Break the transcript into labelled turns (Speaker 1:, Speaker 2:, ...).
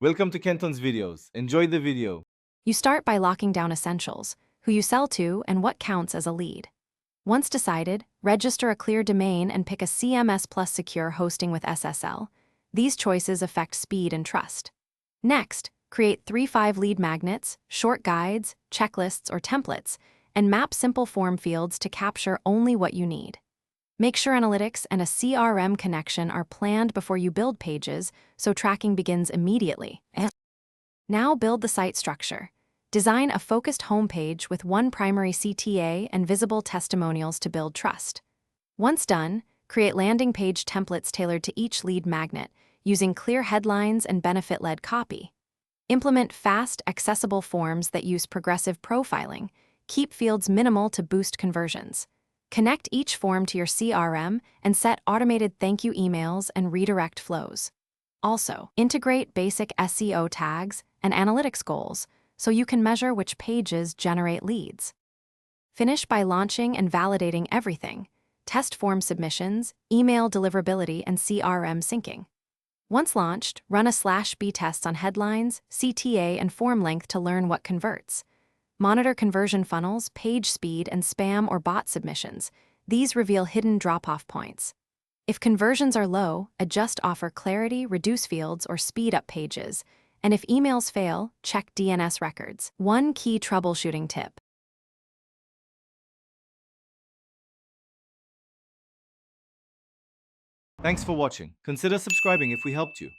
Speaker 1: Welcome to Kenton's videos. Enjoy the video.
Speaker 2: You start by locking down essentials, who you sell to and what counts as a lead. Once decided, register a clear domain and pick a CMS Plus secure hosting with SSL. These choices affect speed and trust. Next, create 3-5 lead magnets, short guides, checklists, or templates, and map simple form fields to capture only what you need. Make sure analytics and a CRM connection are planned before you build pages so tracking begins immediately. Now build the site structure. Design a focused homepage with one primary CTA and visible testimonials to build trust. Once done, create landing page templates tailored to each lead magnet, using clear headlines and benefit-led copy. Implement fast, accessible forms that use progressive profiling. Keep fields minimal to boost conversions. Connect each form to your CRM and set automated thank you emails and redirect flows. Also, integrate basic SEO tags and analytics goals so you can measure which pages generate leads. Finish by launching and validating everything: test form submissions, email deliverability, and CRM syncing. Once launched, run a /B tests on headlines, CTA, and form length to learn what converts. Monitor conversion funnels, page speed, and spam or bot submissions. These reveal hidden drop-off points. If conversions are low, adjust offer clarity, reduce fields, or speed up pages. And if emails fail, check DNS records. One key troubleshooting tip.
Speaker 1: Thanks for watching. Consider subscribing if we helped you.